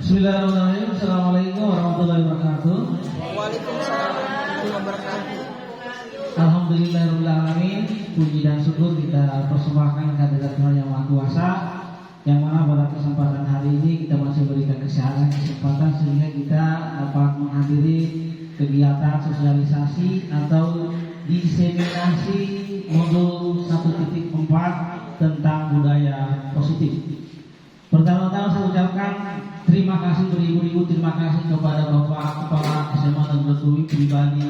Bismillahirrahmanirrahim. Assalamualaikum warahmatullahi wabarakatuh. Waalaikumsalam warahmatullahi wabarakatuh. Alhamdulillahirrahmanirrahim. Puji dan syukur kita persembahkan kehadirat Tuhan Yang Maha Kuasa, yang mana pada kesempatan hari ini kita masih berikan kesempatan sehingga kita dapat menghadiri kegiatan sosialisasi atau diseminasi modul 1.4 tentang budaya positif. Pertama-tama saya ucapkan terima kasih beribu-ribu terima kasih kepada Bapak Kepala SMA Negeri Tui pribadi,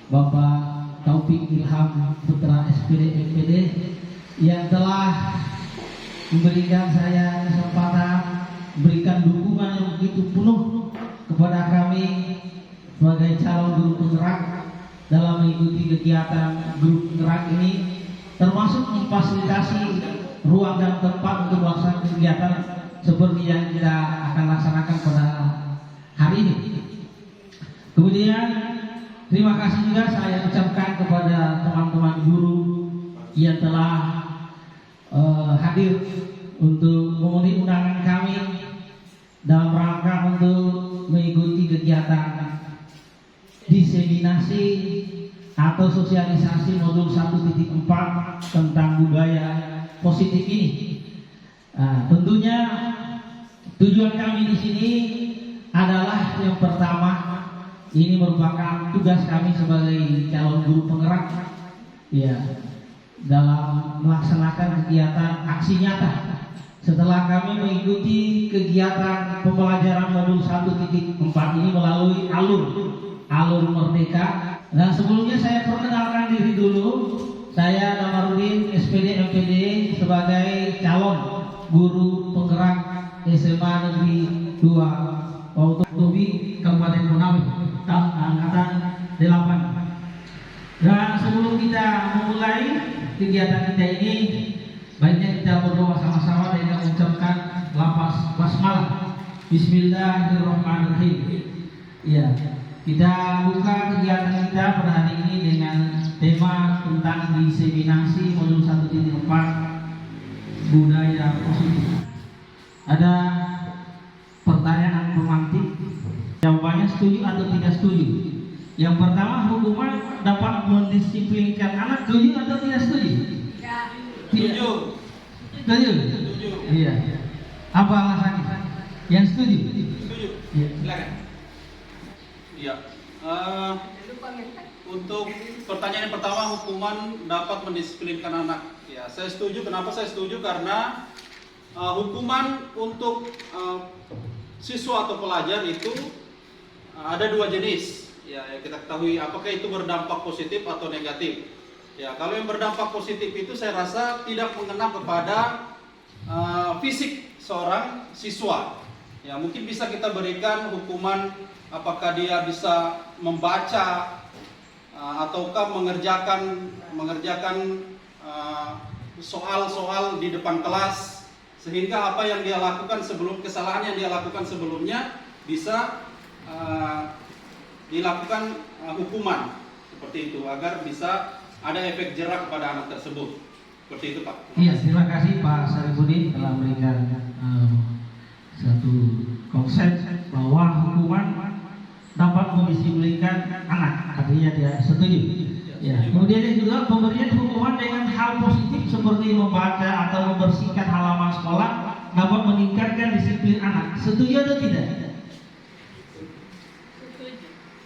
Bapak Taufik Ilham Putra SPD MPD, yang telah memberikan saya kesempatan, memberikan dukungan yang begitu penuh kepada kami sebagai calon guru penggerak dalam mengikuti kegiatan guru penggerak ini, termasuk memfasilitasi ruang dan tempat untuk melaksanakan kegiatan seperti yang kita akan laksanakan pada hari ini. Kemudian terima kasih juga saya ucapkan kepada teman-teman guru yang telah hadir untuk memenuhi undangan kami dalam rangka untuk mengikuti kegiatan diseminasi atau sosialisasi modul 1.4 tentang budaya positif ini. Tentunya tujuan kami di sini adalah yang pertama, ini merupakan tugas kami sebagai calon guru penggerak, ya, dalam melaksanakan kegiatan aksi nyata. Setelah kami mengikuti kegiatan pembelajaran modul 1.4 ini melalui alur Merdeka. Dan sebelumnya saya perkenalkan diri dulu. Saya Namarudin SPD MPD sebagai calon guru penggerak SMA Negeri 2 Pautobi Kabupaten Konawe angkatan 8. Dan sebelum kita memulai kegiatan kita ini, baiknya kita berdoa sama-sama dengan mengucapkan lafaz basmalah. Bismillahirrahmanirrahim. Ya, kita buka kegiatan kita pada hari ini dengan tema tentang diseminasi modul 1.4 budaya positif. Ada pertanyaan pemantik, jawabannya setuju atau tidak setuju. Yang pertama, hukuman dapat mendisiplinkan anak, setuju atau tidak setuju? Setuju. Setuju? Iya. Apa alasannya? Yang setuju? Setuju. Iya. Silakan. Iya. Untuk pertanyaan yang pertama, hukuman dapat mendisiplinkan anak. Ya, saya setuju. Kenapa saya setuju? Karena hukuman untuk siswa atau pelajar itu ada dua jenis. Ya, yang kita ketahui, apakah itu berdampak positif atau negatif. Ya, kalau yang berdampak positif itu saya rasa tidak mengena kepada fisik seorang siswa. Ya, mungkin bisa kita berikan hukuman apakah dia bisa membaca ataukah mengerjakan soal-soal di depan kelas, sehingga apa yang dia lakukan kesalahan yang dia lakukan sebelumnya bisa dilakukan hukuman seperti itu, agar bisa ada efek jerak kepada anak tersebut. Seperti itu, Pak. Iya, terima kasih Pak Sarifudin telah memberikan satu konsep bahwa hukuman dapat mendisiplinkan anak, artinya dia setuju. Ya. Kemudian juga pemberian hukuman dengan hal positif seperti membaca atau membersihkan halaman sekolah dapat meningkatkan disiplin anak. Setuju atau tidak?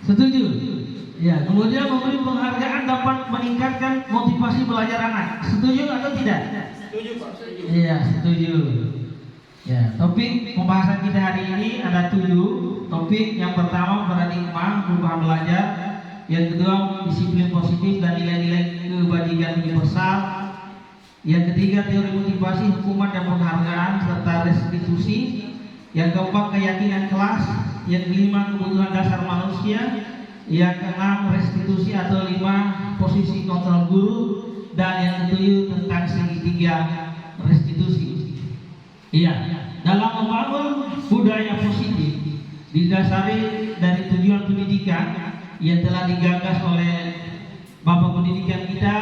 Setuju. Ya. Kemudian memberi penghargaan dapat meningkatkan motivasi belajar anak. Setuju atau tidak? Setuju, Pak. Setuju. Iya, setuju. Ya, topik pembahasan kita hari ini ada 7 topik. Yang pertama paradigma perubahan belajar, yang kedua disiplin positif dan nilai-nilai kebajikan universal, yang ketiga teori motivasi, hukuman dan penghargaan serta restitusi, yang keempat keyakinan kelas, yang kelima kebutuhan dasar manusia, yang keenam restitusi atau 5 posisi kontrol guru, dan yang ketujuh tentang segitiga restitusi. Iya, dalam membangun budaya positif didasari dari tujuan pendidikan yang telah digagas oleh Bapak Pendidikan kita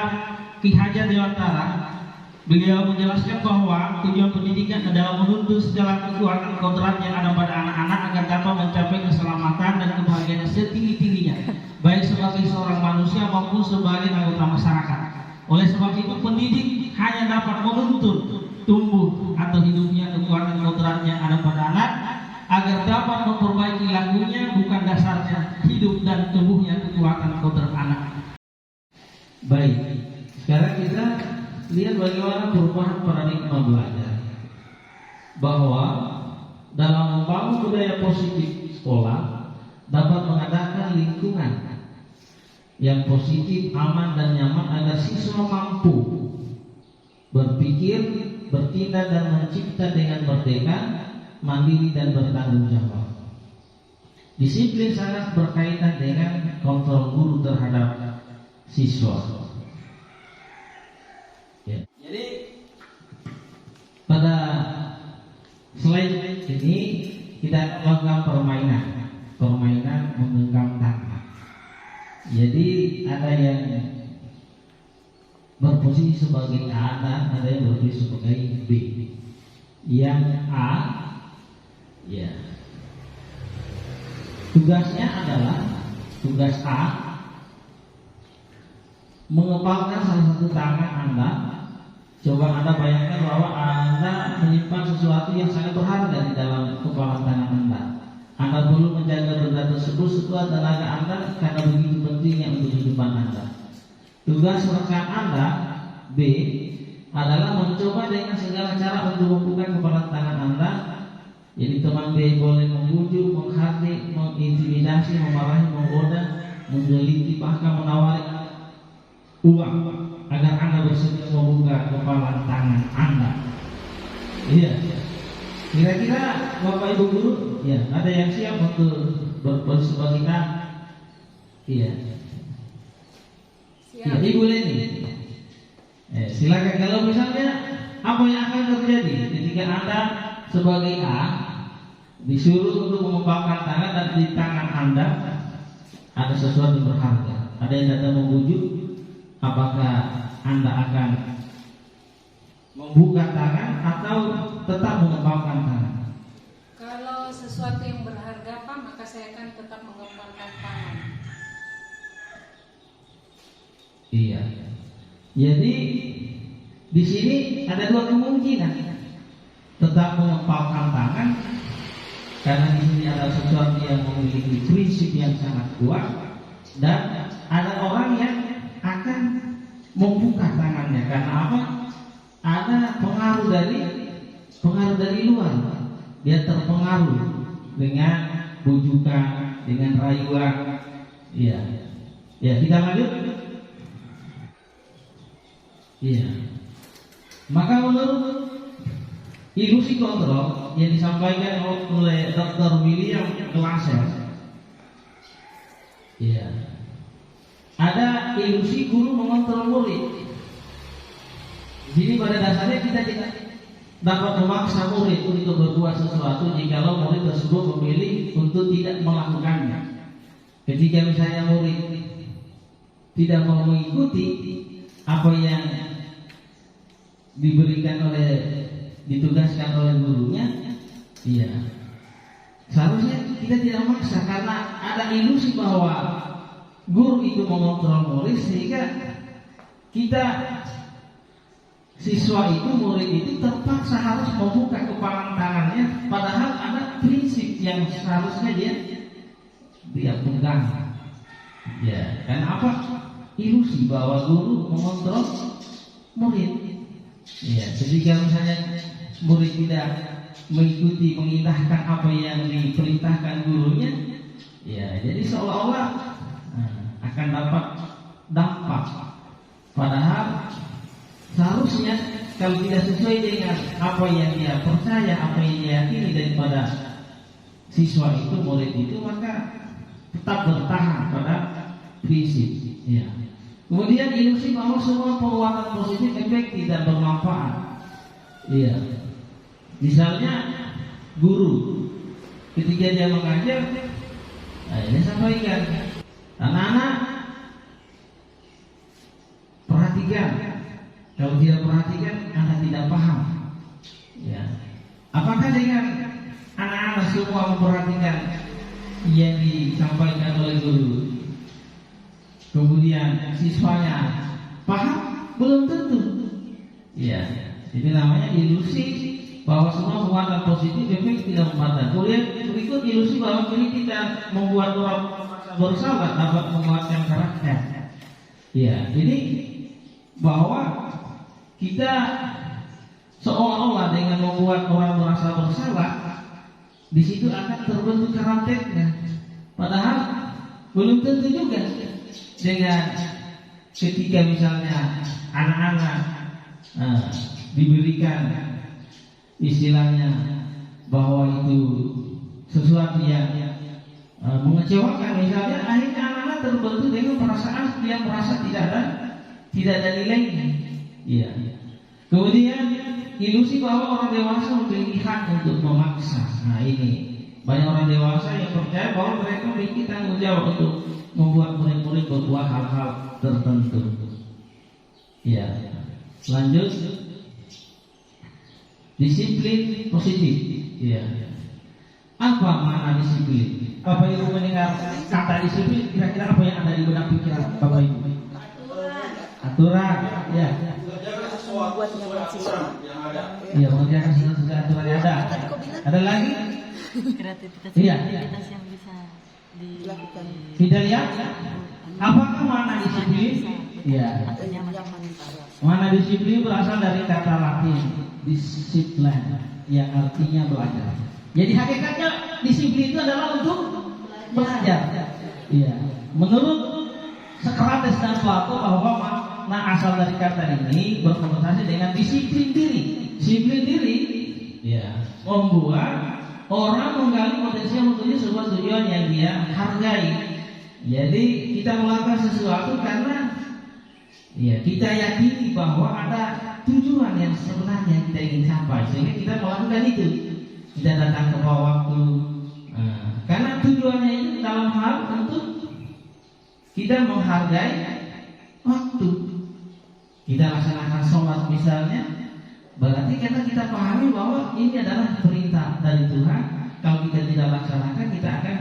Ki Hajar Dewantara Beliau menjelaskan bahwa tujuan pendidikan adalah menuntut segala kekuatan kodrat yang ada pada anak-anak agar dapat mencapai keselamatan dan kebahagiaan setinggi-tingginya, baik sebagai seorang manusia maupun sebagai anggota masyarakat. Oleh sebab itu, pendidik hanya dapat menuntut tumbuh atau hidupnya kekuatan kodrat yang ada pada anak agar dapat memperbaiki lakunya, bukan dasarnya hidup dan tumbuhnya kekuatan kodrat anak. Baik, sekarang kita lihat bagaimana perubahan paradigma belajar, bahwa dalam membangun budaya positif sekolah dapat mengadakan lingkungan yang positif, aman dan nyaman agar siswa mampu berpikir, bertindak dan mencipta dengan merdeka, mandiri dan bertanggung jawab. Disiplin sangat berkaitan dengan kontrol guru terhadap siswa. Jadi pada slide ini kita melakukan permainan menggenggam tangan. Jadi ada yang berposisi sebagai A dan ada yang berposisi sebagai B. Yang A, ya, tugasnya adalah tugas A mengepalkan salah satu tangan Anda. Coba Anda bayangkan bahwa Anda menyimpan sesuatu yang sangat berharga di dalam kepalan tangan Anda. Anda perlu menjaga benda tersebut sekuat tenaga Anda karena begitu pentingnya untuk kehidupan Anda. Tugas rekan Anda B adalah mencoba dengan segala cara untuk membuka kepalan tangan Anda. Jadi teman B boleh membujuk, menghardik, mengintimidasi, memarahi, menggoda, menggeliti, bahkan menawari uang agar Anda bersedia membuka kepalan tangan Anda. Iya. Kira-kira Bapak Ibu guru, ya, ada yang siap untuk berposisi sebagai A? Iya. Siap. Ibu Leni. Silakan, kalau misalnya apa yang akan terjadi ketika Anda sebagai A disuruh untuk mengepalkan tangan dan di tangan Anda ada sesuatu yang berharga. Ada yang datang membujuk, apakah Anda akan membuka tangan atau tetap mengepalkan tangan? Kalau sesuatu yang berharga Pak, maka saya akan tetap mengepalkan tangan. Iya. Jadi di sini ada dua kemungkinan. Tetap mengepalkan tangan karena di sini ada sesuatu yang memiliki prinsip yang sangat kuat, dan ada orang yang akan membuka tangannya karena apa? Ada pengaruh dari luar. Dia terpengaruh dengan bujukan, dengan rayuan. Iya. Ya, kita lanjut. Iya. Maka menurut ilusi kontrol yang disampaikan oleh Dr. William Glasser, iya, ada ilusi guru mengontrol murid. Jadi pada dasarnya kita tidak dapat memaksa murid untuk berbuat sesuatu jikalau murid tersebut memilih untuk tidak melakukannya. Ketika misalnya murid tidak mau mengikuti apa yang ditugaskan oleh gurunya, iya, seharusnya kita tidak memaksa karena ada ilusi bahwa guru itu mengontrol murid sehingga siswa itu, murid itu terpaksa harus membuka kepalan tangannya, padahal ada prinsip yang seharusnya dia pegang. Ya, karena apa? Ilusi bahwa guru mengontrol murid. Ya, ketika misalnya murid tidak mengikuti, mengindahkan apa yang diperintahkan gurunya, ya, jadi seolah-olah akan dapat dampak. Padahal seharusnya kalau tidak sesuai dengan apa yang dia percaya, apa yang dia yakini daripada siswa itu, murid itu, maka tetap bertahan pada prinsip. Ya. Kemudian ilusi bahwa semua perbuatan positif efektif dan bermanfaat. Iya. Misalnya guru ketika dia mengajar, ini sampaikan, anak-anak perhatikan. Kalau dia perhatikan, Maka dengan anak-anak semua memperhatikan yang disampaikan oleh guru, kemudian siswanya paham, belum tentu. Ya, itu namanya ilusi bahwa semua muatan positif efek tidak mematan. Kemudian berikut ilusi bahwa kritik tidak membuat orang bersalah dapat menguatkan karakter. Ya, jadi bahwa kita seolah-olah dengan membuat orang merasa bersalah, di situ akan terbentuk karakternya. Padahal belum tentu juga. Dengan ketika misalnya anak-anak diberikan istilahnya bahwa itu sesuatu yang mengecewakan, misalnya akhirnya anak-anak terbentuk dengan perasaan yang merasa tidak ada nilainya. Iya. Kemudian ilusi bahwa orang dewasa memiliki hak untuk memaksa. Nah ini banyak orang dewasa yang percaya bahwa mereka memiliki tanggung jawab untuk membuat murid-murid berbuat hal-hal tertentu. Ya, lanjut. Disiplin positif. Ya. Apa makna disiplin? Bapak Ibu mendengar kata disiplin, kira-kira apa yang ada di benak pikiran Bapak Ibu? Aturan. Ya. Sesuatu yang ada. Iya, mengerjakan sesuatu aturan yang ada. Ada lagi? Kreativitas Iya. yang bisa dilakukan. Kita lihat apakah makna disiplin? Iya. Makna disiplin berasal dari kata Latin disiplin yang artinya belajar. Jadi hakikatnya disiplin itu adalah untuk belajar. Iya. Menurut Socrates dan Plato bahwa makna asal dari kata ini berkonotasi dengan disiplin diri. Disiplin diri, ya, membuat orang menggali potensi menuju sebuah tujuan yang dia hargai. Jadi kita melakukan sesuatu karena ya kita yakini bahwa ada tujuan yang sebenarnya kita ingin capai, sehingga kita melakukan itu. Kita datang ke waktu, karena tujuannya itu dalam hal untuk kita menghargai waktu. Kita laksanakan sholat misalnya, berarti karena kita pahami bahwa ini adalah perintah dari Tuhan. Kalau kita tidak laksanakan, kita akan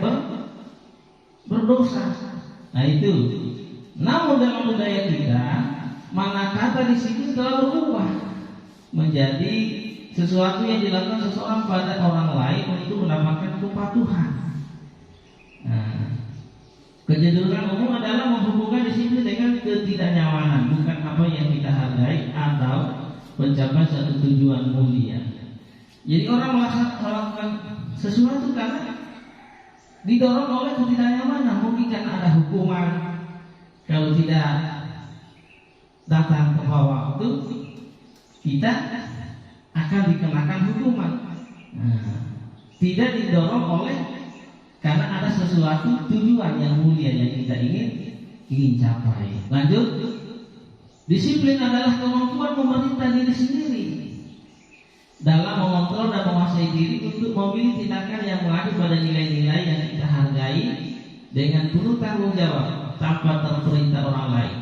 berdosa. Nah itu. Namun dalam budaya kita, mana kata di sini telah berubah menjadi sesuatu yang dilakukan seseorang pada orang lain untuk mendapatkan kepatuhan. Nah, kecenderungan umum adalah menghubungkan disiplin dengan ketidaknyamanan, bukan apa yang kita hargai atau mencapai satu tujuan mulia. Jadi orang melakukan sesuatu karena didorong oleh ketidaknyamanan, mungkin karena ada hukuman kalau tidak datang tepat waktu, kita akan dikenakan hukuman. Tidak didorong oleh karena ada sesuatu tujuan yang mulia yang kita ingin capai. Lanjut. Disiplin adalah kemampuan memerintah diri sendiri dalam mengontrol dan menguasai diri untuk memilih tindakan yang mengacu pada nilai-nilai yang kita hargai dengan penuh tanggung jawab tanpa terperintah orang lain.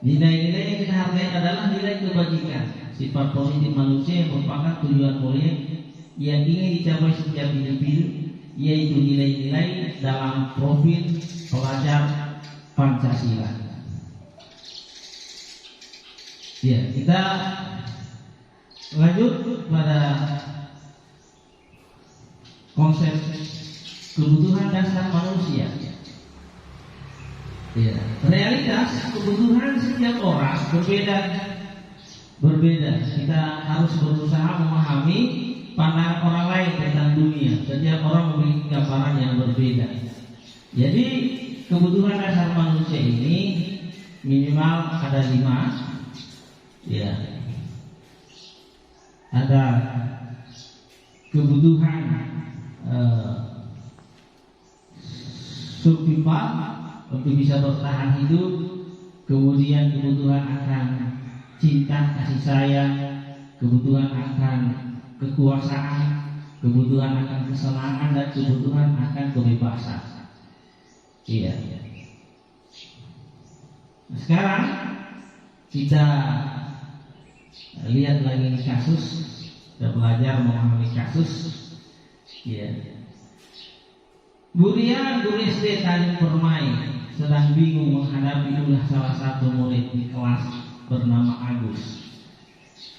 Nilai-nilai yang kita hargai adalah nilai kebajikan, sifat positif manusia yang merupakan tujuan mulia yang ingin dicapai setiap individu, yaitu nilai-nilai dalam profil pelajar Pancasila. Ya, kita lanjut pada konsep kebutuhan dasar manusia. Ya, realitas kebutuhan setiap orang berbeda. Kita harus berusaha memahami pandangan orang lain tentang dunia. Setiap orang memiliki gambaran yang berbeda. Jadi kebutuhan dasar manusia ini minimal ada 5. Ya, ada kebutuhan survival untuk bisa bertahan hidup, kemudian kebutuhan akan cinta, kasih sayang, kebutuhan akan kekuasaan, kebutuhan akan kesenangan, dan kebutuhan akan kebebasan. Iya. Sekarang kita lihat lagi kasus sudah belajar memahami kasus. Ya. Buria guru SD Tanjung Permai sedang bingung menghadapi ulah salah satu murid di kelas bernama Agus.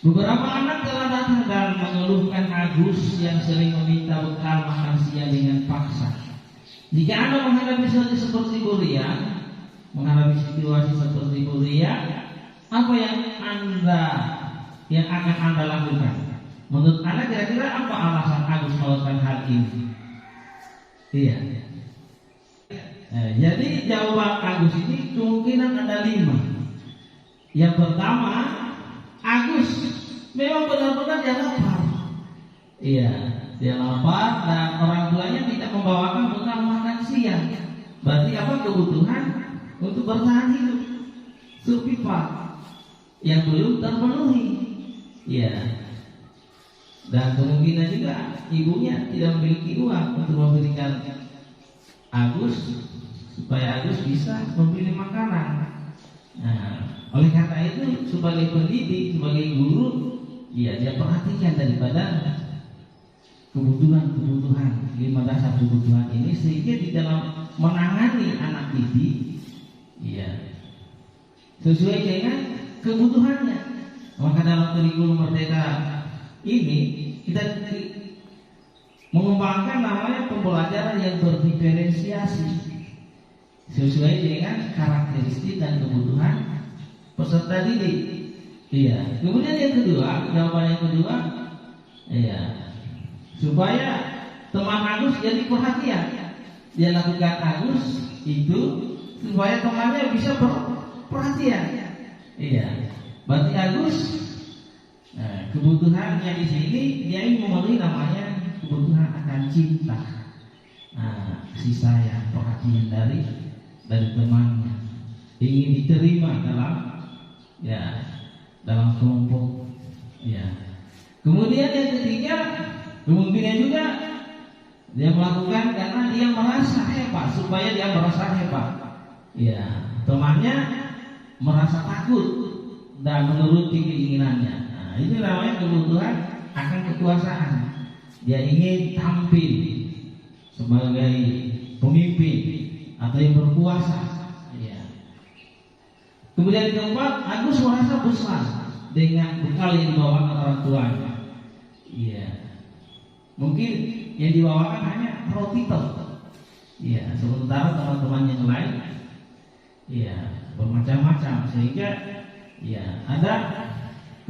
Beberapa anak telah datang dan mengeluhkan Agus yang sering meminta bekal makan siang dengan paksa. Jika Anda menghadapi situasi seperti Buria, apa yang akan Anda lakukan? Menurut Anda kira-kira apa alasan Agus melakukan hal ini? Iya. Jadi jawaban Agus ini kemungkinan ada 5. Yang pertama, Agus memang benar-benar dia lapar. Iya, dia lapar dan orang tuanya tidak membawakan bekal makan siang. Berarti apa? Kebutuhan untuk bertahan hidup, survival yang belum terpenuhi. Iya. Dan kemungkinan juga ibunya tidak memiliki uang untuk memberikan Agus supaya Agus bisa membeli makanan. Nah, oleh karena itu sebagai pendidik, sebagai guru, ya dia perhatikan daripada kebutuhan 5 dasar kebutuhan ini sehingga di dalam menangani anak didik, ya sesuai dengan kebutuhannya. Maka dalam kurikulum Merdeka ini kita mengembangkan namanya pembelajaran yang berdiferensiasi sesuai dengan karakteristik dan kebutuhan peserta didik. Iya. Kemudian yang kedua, jawaban yang kedua, iya, supaya teman Agus jadi perhatian. Dia lakukan Agus itu supaya temannya bisa perhatian. Iya. Berarti Agus, kebutuhannya di sini dia ingin memenuhi namanya kebutuhan akan cinta, kasih sayang, perhatian dari temannya, ingin diterima dalam kelompok. Ya. Kemudian yang ketiga, kemungkinan juga dia melakukan karena dia merasa hebat, supaya dia merasa hebat. Ya, temannya merasa takut dan menuruti keinginannya. Nah, itu namanya kebutuhan akan kekuasaan. Dia ingin tampil sebagai pemimpin atau yang berkuasa. Ya. Kemudian yang keempat, Agus merasa besar dengan bekal yang dibawakan orang tuanya. Iya. Mungkin yang dibawakan hanya roti tok. Iya, sementara teman-teman yang lain, iya, bermacam-macam, sehingga ya ada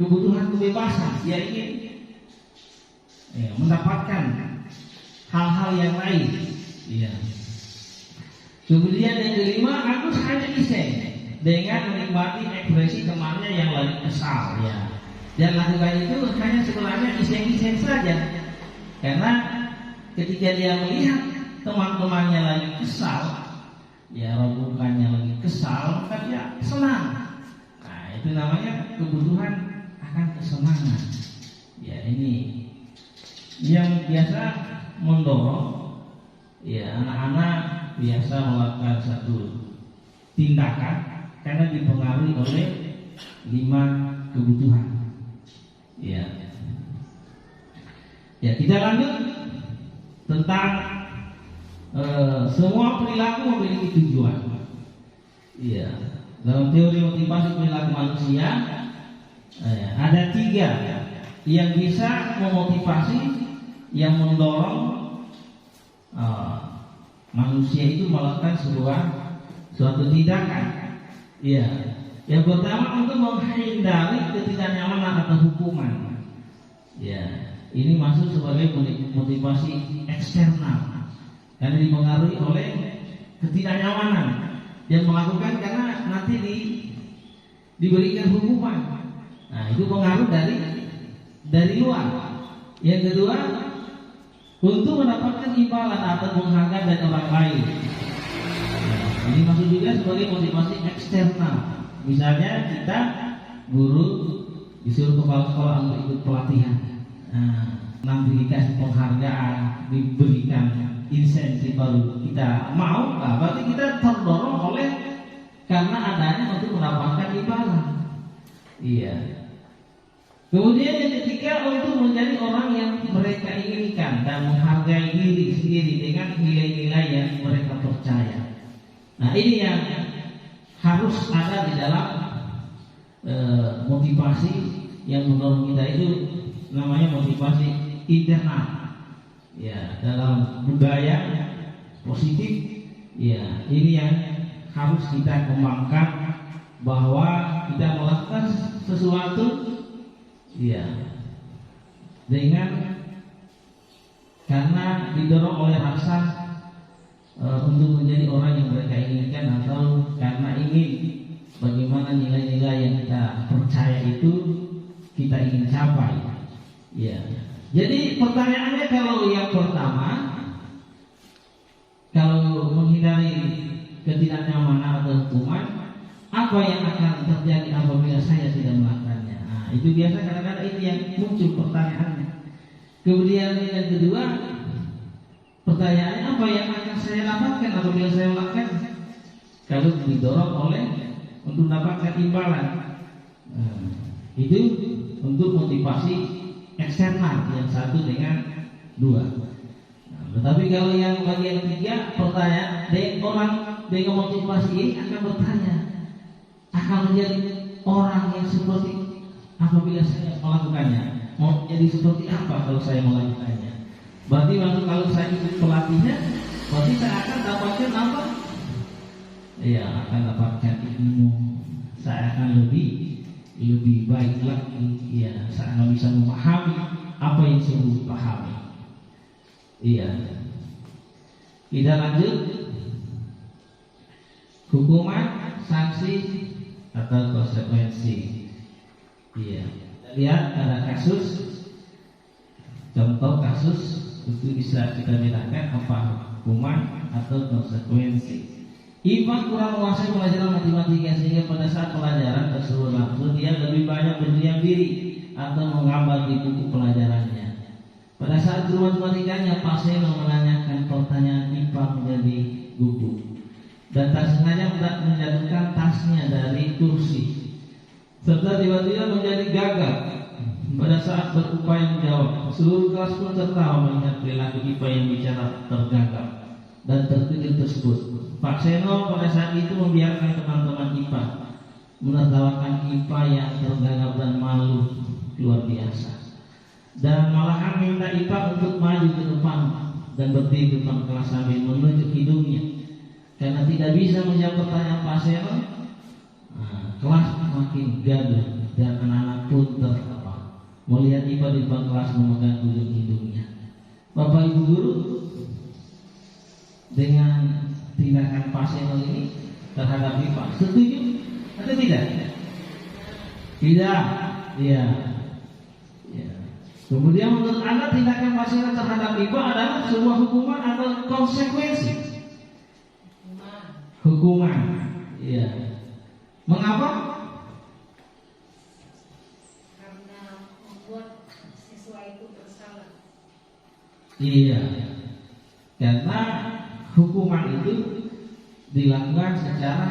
kebutuhan kebebasan. Dia ingin mendapatkan hal-hal yang lain. Iya. Kemudian yang kelima, Agus hanya iseng dengan menikmati ekspresi temannya yang lagi kesal. Ya. Dan lakukan itu hanya sebenarnya iseng-iseng saja. Karena ketika dia melihat teman-temannya lagi kesal, ya rombongannya lagi kesal, maka dia senang. Nah, itu namanya kebutuhan akan kesenangan. Ya, ini yang biasa mendorong ya anak-anak biasa melakukan satu tindakan karena dipengaruhi oleh 5 kebutuhan. Ya. Ya, kita lanjut tentang semua perilaku memiliki tujuan. Iya. Dalam teori motivasi perilaku manusia ada 3 yang bisa memotivasi, yang mendorong manusia itu melakukan suatu tindakan. Iya. Yang pertama, untuk menghindari ketidaknyamanan atau hukuman. Ya, ini masuk sebagai motivasi eksternal karena dipengaruhi oleh ketidaknyamanan. Dia melakukan karena nanti diberikan hukuman. Nah, itu pengaruh dari luar. Yang kedua, untuk mendapatkan imbalan atau penghargaan dari orang lain. Nah, ini masuk juga sebagai motivasi eksternal. Misalnya kita guru disuruh kepala sekolah untuk ikut pelatihan. Nanti dikasih penghargaan, diberikan insentif baru kita mau, berarti kita terdorong oleh karena adanya untuk mendapatkan imbalan. Iya. Kemudian yang ketiga, untuk menjadi orang yang mereka inginkan dan menghargai diri sendiri dengan nilai-nilai yang mereka percaya. Nah, ini yang harus ada di dalam motivasi yang menurut kita itu namanya motivasi internal. Ya, dalam budaya positif, ya ini yang harus kita kembangkan, bahwa kita melakukan sesuatu, ya, dengan karena didorong oleh rasa untuk menjadi orang yang mereka inginkan, atau karena ingin bagaimana nilai-nilai yang kita percaya itu kita ingin capai. Ya. Jadi pertanyaannya, kalau yang pertama, kalau menghindari ketidaknyamanan atau hukuman, apa yang akan terjadi apabila saya tidak melakukannya? Nah, itu biasa kadang-kadang ini yang muncul pertanyaannya. Kemudian yang kedua, pertanyaannya, apa yang akan saya dapatkan apabila saya melakukan? Kalau didorong oleh untuk mendapatkan imbalan, itu untuk motivasi eksternal yang satu dengan dua. Tetapi kalau yang bagian ketiga, pertanyaan orang dengan motivasi ini akan bertanya, akan menjadi orang yang seperti apabila saya melakukannya, mau jadi seperti apa kalau saya melakukannya? Berarti kalau saya ikut pelatihnya, berarti saya akan dapatkan apa? Ya, akan dapatkan ilmu. Saya akan lebih baik lagi. Ya, saya akan bisa memahami apa yang saya pahami. Iya. Kita lanjut. Hukuman, sanksi, atau konsekuensi. Iya. Lihat ada kasus, contoh kasus itu bisa kita bedakan apa hukuman atau konsekuensi. Ivan kurang menguasai pelajaran matematika, sehingga pada saat pelajaran tersebut langsung dia lebih banyak berdiam diri atau menggambar di buku pelajarannya. Pada saat guru matematikanya, Pak Seno menanyakan pertanyaan Ivan menjadi gugup dan tak sengaja menjatuhkan tasnya dari kursi, serta tiba-tiba menjadi gagap. Pada saat berupaya menjawab, seluruh kelas pun tertawa melihat perilaku Ivan yang bicara tergagap dan terkejut tersebut. Pak Seno pada saat itu membiarkan teman-teman IPA menertawakan IPA yang tergagap dan malu luar biasa, dan malahan minta IPA untuk maju ke depan dan berdiri di depan kelas sambil menunjuk hidungnya karena tidak bisa menjawab pertanyaan Pak Seno. Kelas makin gaduh dan anak-anak pun tertawa melihat IPA di depan kelas memegang ujung hidungnya. Bapak Ibu guru, dengan tindakan Pak Seno ini terhadap IPA, setuju atau tidak? Tidak. Ya. Kemudian menurut Anda tindakan Pak Seno terhadap IPA adalah sebuah hukuman atau konsekuensi? Hukuman. Iya. Mengapa? Karena membuat siswa itu bersalah. Iya. Karena hukuman itu dilakukan secara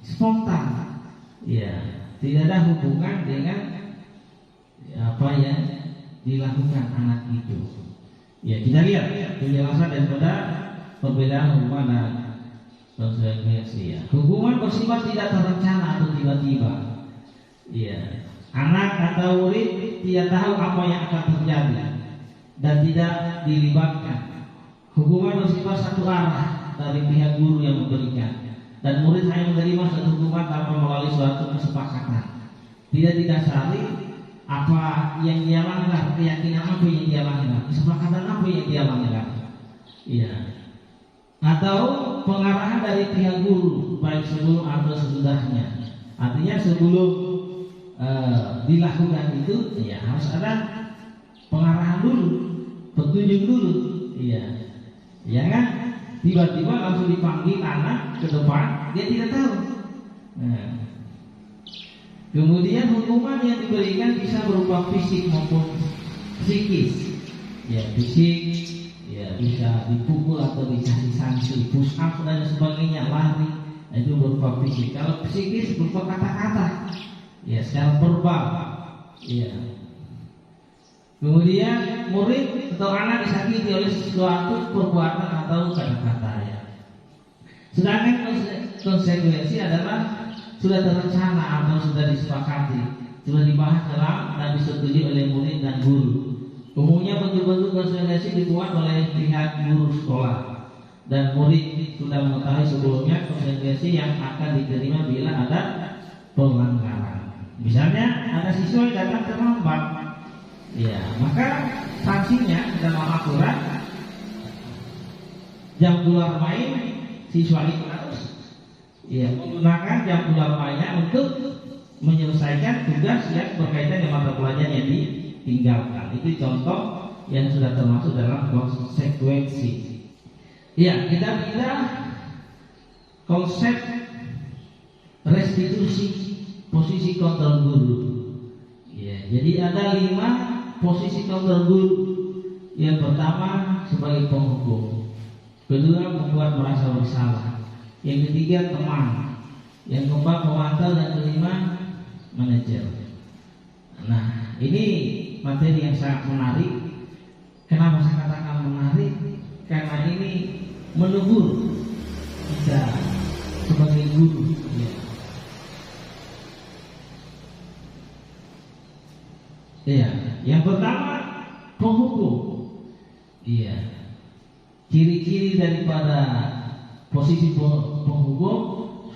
spontan. Ya, tidak ada hubungan dengan apa yang dilakukan anak itu. Ya, kita lihat penjelasan daripada perbedaan hukuman dan konsekuensi. Ya. Hukuman bersifat tidak terencana atau tiba-tiba. Ya, anak atau murid tidak tahu apa yang akan terjadi dan tidak dilibatkan. Hukuman bersifat satu arah dari pihak guru yang memberikan, dan murid hanya menerima satu hukuman tanpa melalui suatu kesepakatan. Tidak didasari apa yang dia langgar, keyakinan apa yang dia langgar, kesepakatan apa yang dia langgar. Iya. Atau pengarahan dari pihak guru, baik sebelum atau sesudahnya. Artinya sebelum dilakukan itu, ya harus ada pengarahan dulu, petunjuk dulu. Iya. Ya kan? Tiba-tiba langsung dipanggil anak ke depan, dia tidak tahu. Nah. Kemudian hukuman yang diberikan bisa berupa fisik maupun psikis. Ya, fisik, ya bisa dipukul atau dikasih sanksi, push up dan sebagainya, lari, itu berupa fisik. Kalau psikis berupa kata-kata, ya secara verbal, Iya. Kemudian murid atau anak disakiti oleh sesuatu perbuatan atau kata-kata ya. Sedangkan konsekuensi adalah sudah terencana atau sudah disepakati, sudah dibahas dalam dan disetujui oleh murid dan guru. Umumnya bentuk-bentuk konsekuensi dibuat oleh pihak guru sekolah dan murid sudah mengetahui sebelumnya konsekuensi yang akan diterima bila ada pelanggaran. Misalnya ada siswa yang datang terlambat, ya maka sanksinya dalam aturan jam keluar main siswa itu harus ya menggunakan jam keluar mainnya untuk menyelesaikan tugas yang berkaitan dengan mata pelajaran yang ditinggalkan. Itu contoh yang sudah termasuk dalam konsekuensi. Ya, kita bilang konsep restitusi posisi kontrol guru. Ya, jadi ada 5 posisi kontrol guru. Yang pertama sebagai penghukum, kedua membuat merasa bersalah, yang ketiga teman, yang keempat pemantau, dan kelima manajer. Nah, ini materi yang sangat menarik. Kenapa saya katakan menarik? Karena ini menegur kita sebagai guru. Iya, yang pertama penghukum. Iya, ciri-ciri daripada posisi penghukum,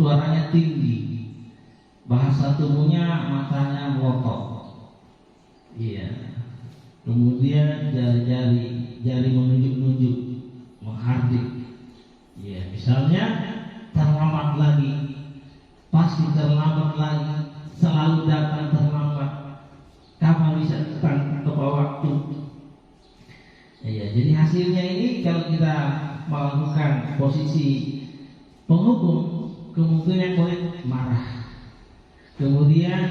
suaranya tinggi, bahasa tubuhnya matanya melotot. Iya. Kemudian jari menunjuk-nunjuk, menghardik. Iya, misalnya terlambat lagi, pasti terlambat lagi, selalu datang terlambat. Kapan bisa datang tepat waktu? Iya, jadi hasilnya ini kalau kita melakukan posisi penghukum, kemungkinan murid marah, kemudian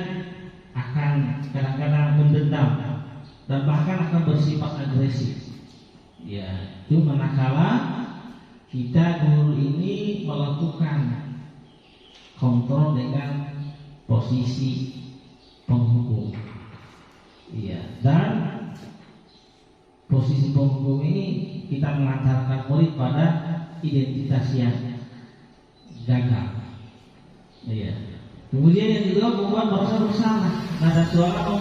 akan kadang-kadang mendendam dan bahkan akan bersifat agresif. Ya, itu manakala kita guru ini melakukan kontrol dengan posisi penghukum. Iya, dan posisi penghukum ini kita mengantarkan murid pada identitas yang gagal. Iya. Kemudian yang kedua membuat merasa bersalah. Nada suara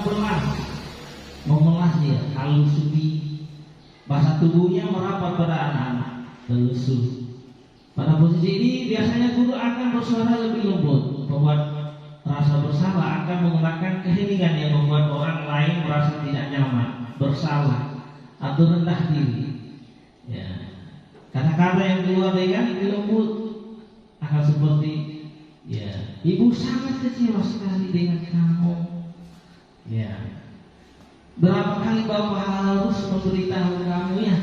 memelas dia, halus subi. Bahasa tubuhnya merapat pada anak-anak, telusur. Pada posisi ini biasanya guru akan bersuara lebih lembut, membuat rasa bersalah akan menggunakan keheningan yang membuat orang lain merasa tidak nyaman, bersalah atau rendah diri. Ya. Kata-kata yang keluar dengan lembut akan seperti, ya, ibu sangat kecewa sekali dengan kamu. Ya. Berapa kali bapak harus memberitahu kamu ya?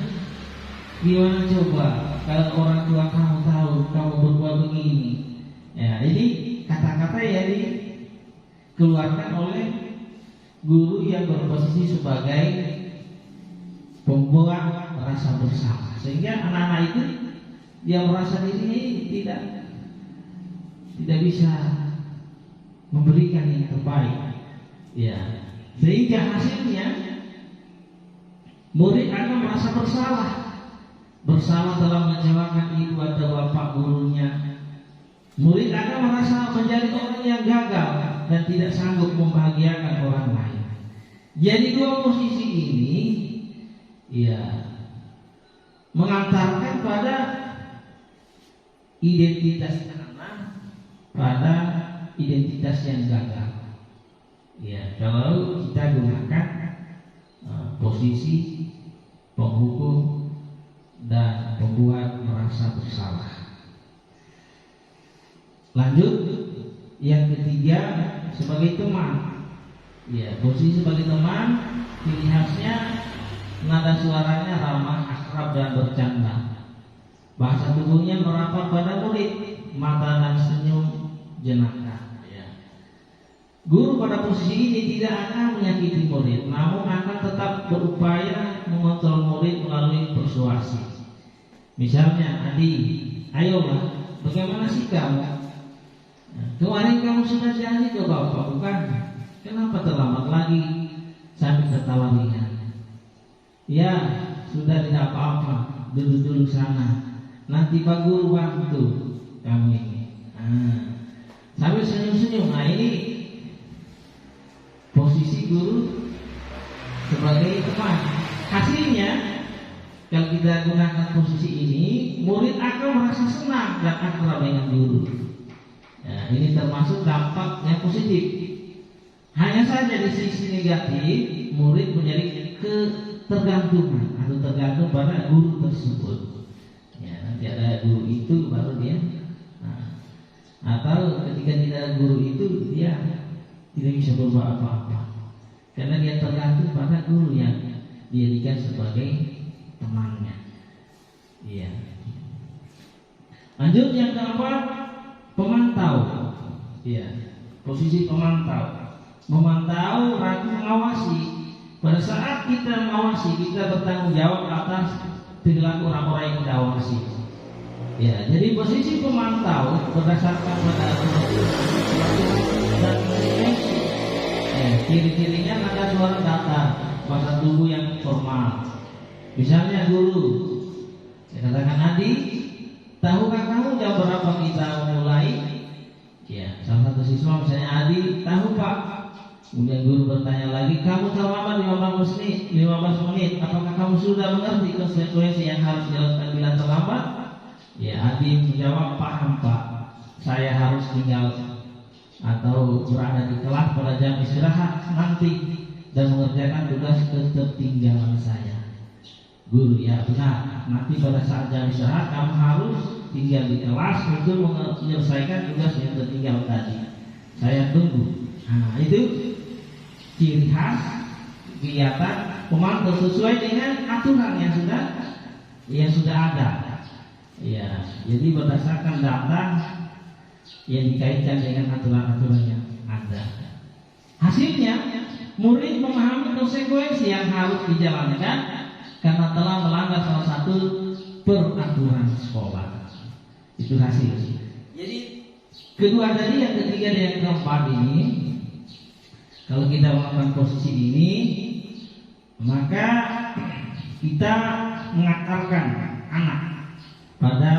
Gimana coba kalau orang tua kamu tahu kamu berbuat begini? Ya, ini kata-kata yang dikeluarkan oleh guru yang berposisi sebagai pembuat rasa bersalah, sehingga anak-anak itu dia merasa dirinya tidak bisa memberikan yang terbaik. Ya, sehingga hasilnya murid akan merasa bersalah dalam mengecewakan ibu atau bapak gurunya. Murid akan merasa menjadi orang yang gagal dan tidak sanggup membahagiakan orang lain. Jadi dua posisi ini, ya, mengantarkan pada identitas anak pada identitas yang gagal. Ya, kalau kita gunakan posisi penghukum dan pembuat merasa bersalah. Lanjut, yang ketiga sebagai teman. Ya, posisi sebagai teman, ciri khasnya nada suaranya ramah, akrab dan bercanda. Bahasa tubuhnya merapat pada murid, mata dan senyum jenaka. Ya. Guru pada posisi ini tidak akan menyakiti murid, namun akan tetap berupaya mengontrol murid melalui persuasi. Misalnya, Adi, ayolah, bagaimana sih kamu? Kemarin kamu sudah janji ke bapak, bukan? Kenapa terlambat lagi? Sambil tertawa ringan. Ya, sudah tidak apa-apa, duduk dulu sana. Nanti Pak Guru bantu kamu ini. Sambil senyum-senyum. Nah, ini posisi guru sebagai teman. Hasilnya, kalau kita gunakan posisi ini, murid akan merasa senang dan akrab dengan guru. Ya, ini termasuk dampak yang positif. Hanya saja di sisi negatif, murid menjadi ketergantungan atau tergantung pada guru tersebut. Ya, nanti ada guru itu baru dia. Atau ketika tidak ada guru itu, dia tidak bisa berbuat apa-apa karena dia tergantung pada guru yang dijadikan sebagai temannya. Iya. Lanjut yang keempat, pemantau. Iya. Posisi pemantau. Memantau, ragu, mengawasi. Pada saat kita mengawasi, kita bertanggung jawab atas perilaku orang-orang yang kita awasi. Ya, jadi posisi pemantau berdasarkan pada dan ciri-cirinya ada suara datar, bahasa tubuh yang formal. Misalnya guru, saya katakan Adi, tahukah kamu jam berapa kita mulai? Ya, salah satu siswa misalnya Adi, tahu Pak. Kemudian guru bertanya lagi, kamu terlambat 15 menit. Apakah kamu sudah mengerti konsekuensi yang harus dilakukan bila terlambat? Ya, Adi menjawab, paham Pak. Saya harus tinggal atau berada di kelas pada jam istirahat nanti dan mengerjakan tugas ketertinggalan saya. Guru, ya benar. Nanti pada saat jam istirahat kamu harus tinggal di kelas untuk menyelesaikan tugas yang tertinggal tadi. Saya tunggu. Nah, itu ciri khas kegiatan pemantau sesuai dengan aturan yang sudah ada. Ya, jadi berdasarkan data yang dikaitkan dengan aturan-aturan yang ada. Hasilnya, murid memahami konsekuensi yang harus dijalankan karena telah melanggar salah satu peraturan sekolah. Itu hasil. Jadi kedua tadi, yang ketiga dan yang keempat ini, kalau kita melakukan posisi ini, maka kita mengantarkan anak pada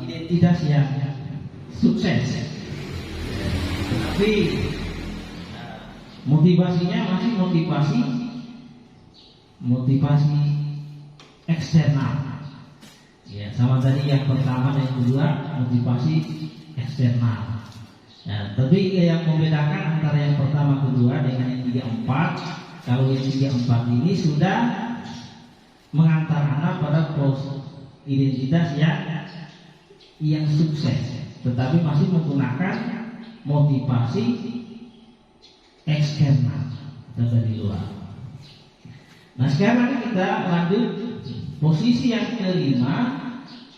identitas yang sukses. Tapi motivasinya masih motivasi eksternal. Ya, sama tadi yang pertama dan yang kedua, motivasi eksternal. Ya, tapi yang membedakan antara yang pertama kedua dengan yang 3-4, kalau yang 3-4 ini sudah mengantar anak pada identitas yang sukses, tetapi masih menggunakan motivasi eksternal dari luar. Nah, sekarang kita lanjut posisi yang kelima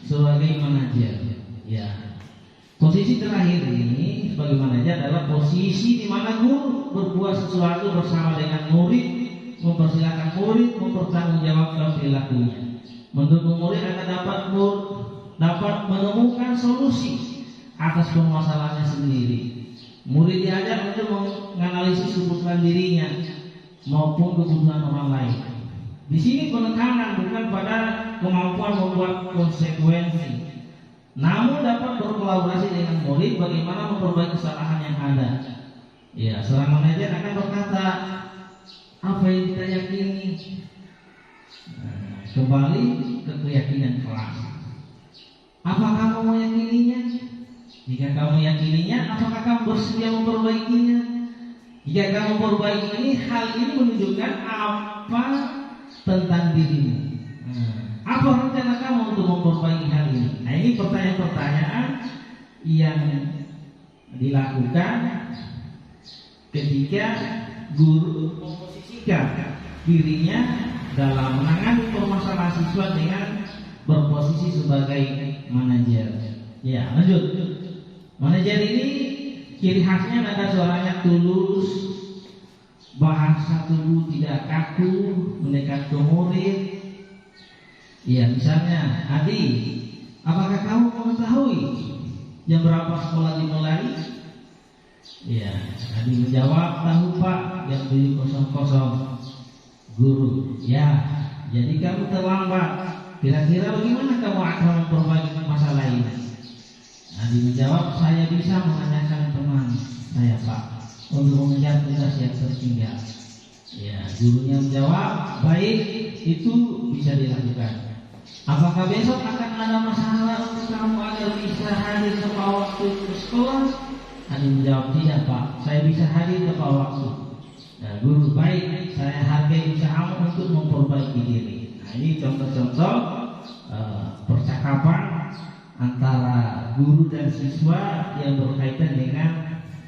sebagai manajer. Ya, posisi terakhir ini sebagai manajer adalah posisi di mana guru berbuat sesuatu bersama dengan murid, mempersilahkan murid mempertanggungjawabkan perilakunya, mendukung murid agar dapat menemukan solusi atas permasalahannya sendiri. Murid diajar untuk menganalisis kebutuhan dirinya maupun kebutuhan orang lain. Di sini penekanan bukan pada kemampuan membuat konsekuensi, namun dapat berkolaborasi dengan murid bagaimana memperbaiki kesalahan yang ada. Ya, seorang manajer akan berkata, apa yang kita yakini, kembali ke keyakinan kelas. Apa kamu meyakininya? Jika kamu yakininya, apakah kamu bersedia memperbaikinya? Jika kamu memperbaiki ini, hal ini menunjukkan apa tentang dirimu. Apa rencana kamu untuk memperbaiki hal ini? Nah, ini pertanyaan-pertanyaan yang dilakukan ketika guru memposisikan dirinya dalam menangani permasalahan siswa dengan berposisi sebagai manajer. Ya, lanjut. Manajer ini ciri khasnya nada suaranya tulus, bahasa tubuh tidak kaku, mendekat ke murid. Ya, misalnya, Adi, apakah kamu mengetahui jam berapa sekolah dimulai? Ya, Adi menjawab, tahu Pak, jam 7.00 guru. Ya, jadi kamu terlambat. Kira-kira bagaimana kamu akan memperbaiki masalah ini? Adi menjawab, saya bisa menanyakan teman saya Pak untuk mengejar tugas yang tertinggal. Ya, gurunya menjawab, baik, itu bisa dilakukan. Apakah besok akan ada masalah untuk kamu agar bisa hadir tepat waktu ke sekolah? Adi menjawab, tidak Pak, saya bisa hadir tepat waktu. Nah, guru, baik, saya hargai usahamu untuk memperbaiki diri. Nah, ini contoh-contoh percakapan antara guru dan siswa yang berkaitan dengan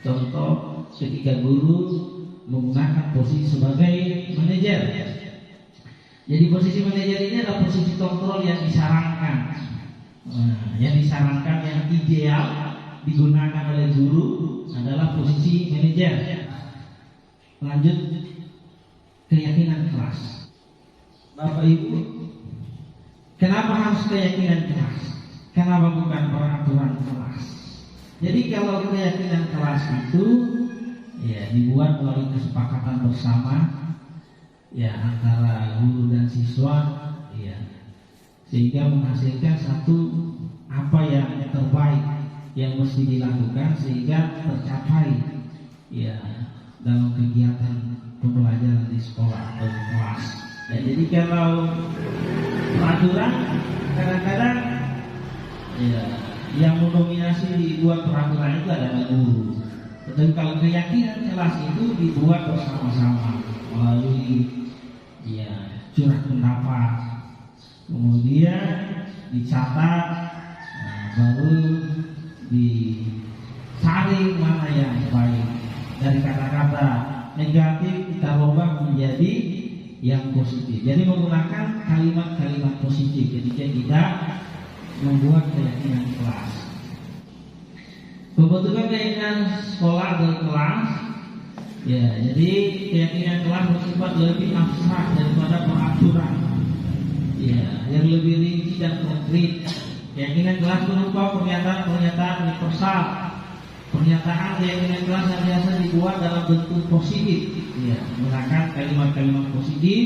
contoh ketika guru menggunakan posisi sebagai manajer. Jadi posisi manajer ini adalah posisi kontrol yang disarankan, yang ideal digunakan oleh guru adalah posisi manajer. Lanjut, keyakinan kelas. Bapak Ibu, kenapa harus keyakinan kelas? Kenapa bukan peraturan kelas? Jadi kalau keyakinan kelas itu ya dibuat melalui kesepakatan bersama ya antara guru dan siswa, ya, sehingga menghasilkan satu apa yang terbaik yang mesti dilakukan sehingga tercapai ya dalam kegiatan pembelajaran di sekolah atau di kelas. Ya, jadi kalau peraturan kadang-kadang ya yang mendominasi dibuat peraturan itu adalah guru. Tetapi kalau keyakinan kelas itu dibuat bersama-sama melalui ya curah pendapat, kemudian dicatat, baru disaring mana yang baik. Dari kata-kata negatif kita ubah menjadi yang positif. Jadi menggunakan kalimat-kalimat positif. Jadi tidak membuat keyakinan kelas. Pembentukan keyakinan sekolah dan kelas. Ya, jadi keyakinan kelas bersifat lebih abstrak daripada peraturan. Ya, yang lebih rinci dan konkret. Keyakinan kelas berupa pernyataan-pernyataan universal. Pernyataan keyakinan kelas yang biasa dibuat dalam bentuk positif, ya, menggunakan kalimat-kalimat positif.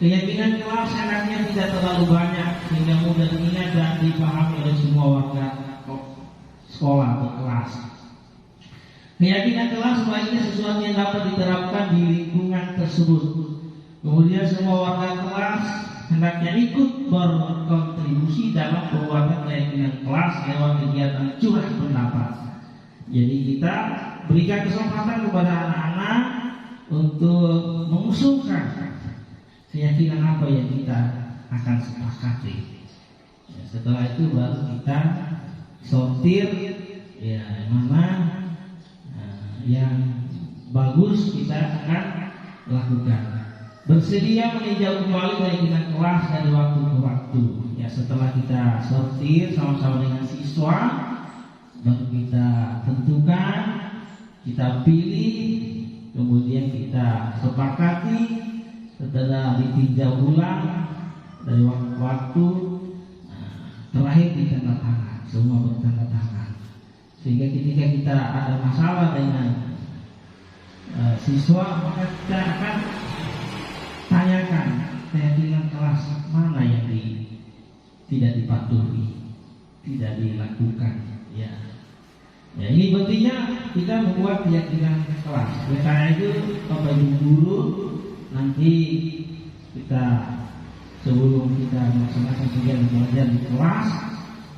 Keyakinan kelas hendaknya tidak terlalu banyak sehingga mudah diingat dan dipahami oleh semua warga sekolah atau kelas. Keyakinan kelas sebaiknya sesuatu yang dapat diterapkan di lingkungan tersebut. Kemudian semua warga kelas hendaknya ikut berkontribusi dalam pembuatan keyakinan kelas lewat kegiatan curah pendapat. Jadi kita berikan kesempatan kepada anak-anak untuk mengusulkan keyakinan apa yang kita akan sepakati. Ya, setelah itu baru kita sortir ya mana yang bagus kita akan lakukan. Bersedia meninjau kembali keyakinan kelas dari waktu ke waktu. Ya, setelah kita sortir sama-sama dengan siswa, baru kita tentukan, kita pilih, kemudian kita sepakati, setelah ditinjau ulang dari waktu ke waktu, terakhir ditanda tangan, semua bertanda tangan. Sehingga ketika kita ada masalah dengan siswa, maka kita akan tanyakan keyakinan kelas mana yang tidak dipatuhi, tidak dilakukan. Ya, ini pentingnya kita membuat keyakinan kelas. Oleh karena itu, Bapak Ibu guru, nanti kita sebelum kita melaksanakan kegiatan belajar di kelas,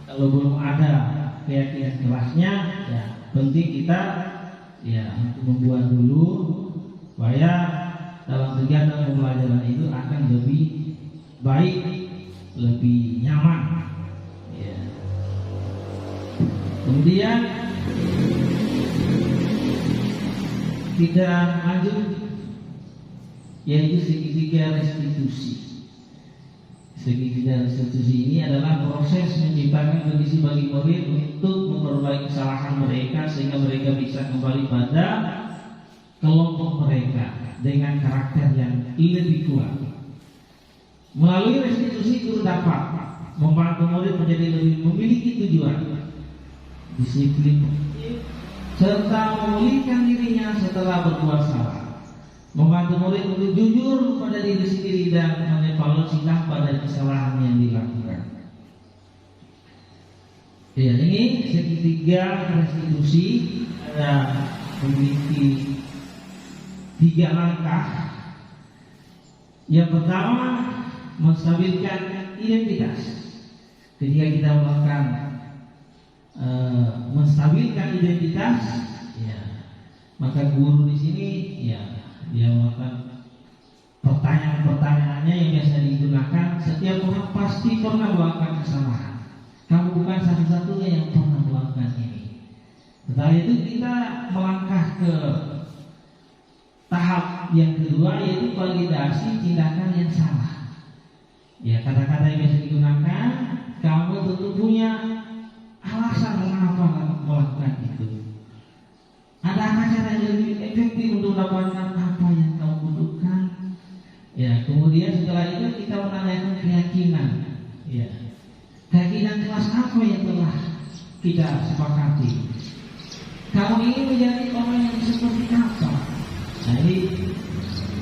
kalau belum ada keyakinan kelasnya, ya penting kita ya untuk membuat dulu supaya dalam kegiatan pembelajaran itu akan lebih baik, lebih nyaman. Ya. Kemudian kita lanjut, yaitu segitiga restitusi. Segitiga restitusi ini adalah proses menciptakan kondisi bagi murid untuk memperbaiki kesalahan mereka sehingga mereka bisa kembali pada kelompok mereka dengan karakter yang lebih kuat. Melalui restitusi guru dapat membantu murid menjadi lebih memiliki tujuan, disiplin, serta memulihkan dirinya setelah berbuat salah, membantu murid untuk jujur pada diri sendiri dan mengevaluasi pada kesalahan yang dilakukan. Ya, ini segitiga restitusi ada memiliki 3 langkah. Yang pertama, menstabilkan identitas. Ketika kita melakukan menstabilkan identitas, ya, maka guru di sini ya dia melakukan pertanyaan-pertanyaannya yang biasa digunakan. Setiap orang pasti pernah melakukan kesalahan. Kamu bukan satu-satunya yang pernah melakukan ini. Setelah itu kita melangkah ke tahap yang kedua, yaitu validasi tindakan yang salah. Ya, kata-kata yang biasa digunakan, kamu tentu punya alasan mengapa melakukan itu. Adakah cara yang lebih efektif untuk mendapatkan apa yang kamu butuhkan? Ya, kemudian setelah itu kita menanyakan keyakinan. Ya, keyakinan kelas apa yang telah kita sepakati? Kamu ingin menjadi orang yang seperti apa? Nah, ini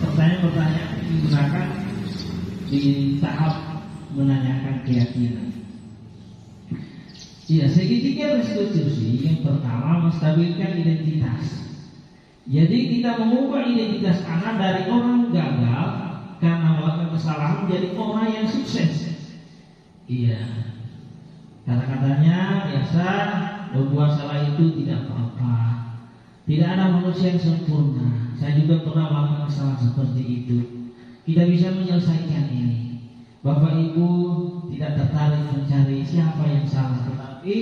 pertanyaan-pertanyaan digunakan di tahap menanyakan keyakinan. Ya, segitiga restitusi. Yang pertama, menstabilkan identitas. Jadi kita mengubah identitas anak dari orang gagal karena melakukan kesalahan menjadi orang yang sukses. Iya, kata-katanya biasa, berbuat salah itu tidak apa-apa. Tidak ada manusia yang sempurna. Saya juga pernah melakukan kesalahan seperti itu. Kita bisa menyelesaikan ini. Bapak Ibu tidak tertarik mencari siapa yang salah, tetapi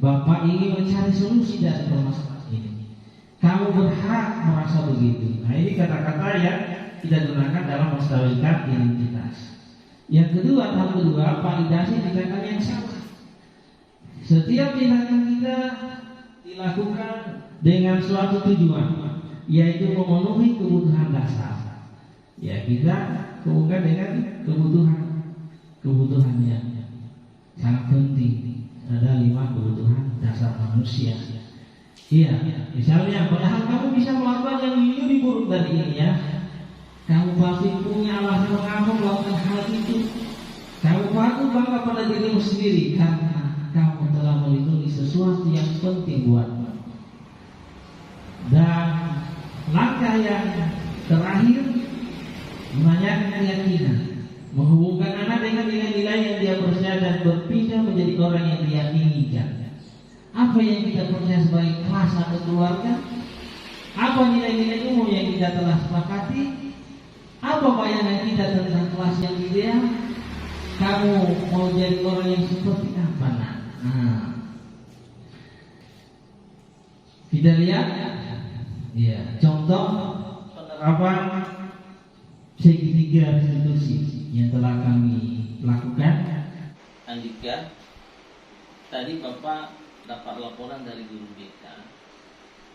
Bapak ingin mencari solusi dari permasalahan ini. Kamu berhak merasa begitu. Nah, ini kata-kata yang kita gunakan dalam menstabilkan identitas. Yang kedua, tahap kedua, validasi tindakan yang salah. Setiap tindakan kita dilakukan dengan suatu tujuan, yaitu memenuhi kebutuhan dasar. Ya, kita hubungkan dengan kebutuhan yang sangat penting. Ada 5 kebutuhan dasar manusia. Iya, misalnya, padahal kamu bisa melakukan yang lebih buruk dari ini ya. Kamu pasti punya alasan mengapa melakukan hal itu. Kamu patut bangga pada dirimu sendiri karena kamu telah melindungi sesuatu yang penting buatmu. Dan langkah yang terakhir, menanyakan keyakinan, menghubungkan anak dengan nilai-nilai yang dia percaya dan berpindah menjadi orang yang dia inginkan. Apa yang kita percaya sebagai kelas atau keluarga? Apa nilai-nilai umum yang kita telah sepakati? Apa bayangan kita tentang kelas yang ideal? Kamu mau jadi orang yang seperti apa? Nah, kita lihat ya, contoh penerapan segitiga restitusi yang telah kami lakukan. Andika, tadi Bapak dapat laporan dari guru BK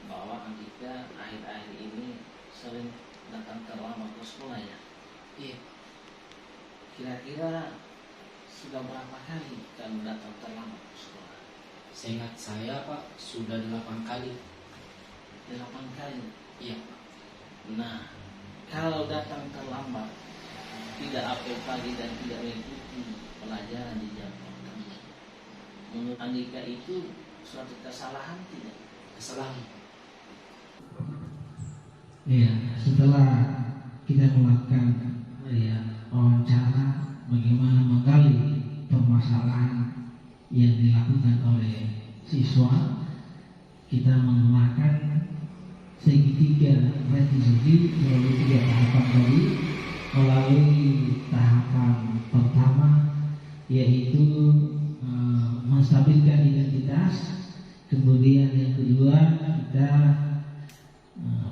bahwa Andika akhir-akhir ini sering datang terlambat ke sekolah ya? Iya. Kira-kira sudah berapa kali kamu datang terlambat ke sekolah? Seingat saya Pak, sudah 8 kali. 8 kali? Iya Pak. Nah, kalau datang terlambat, tidak apel pagi dan tidak mengikuti pelajaran di jam tertentu, menurut Andika itu suatu kesalahan tidak? Kesalahan. Iya, setelah kita melakukan wawancara bagaimana menggali permasalahan yang dilakukan oleh siswa, kita menggunakan segitiga restitusi melalui 3 tahapan tadi. Melalui tahapan pertama, yaitu menstabilkan identitas. Kemudian yang kedua, kita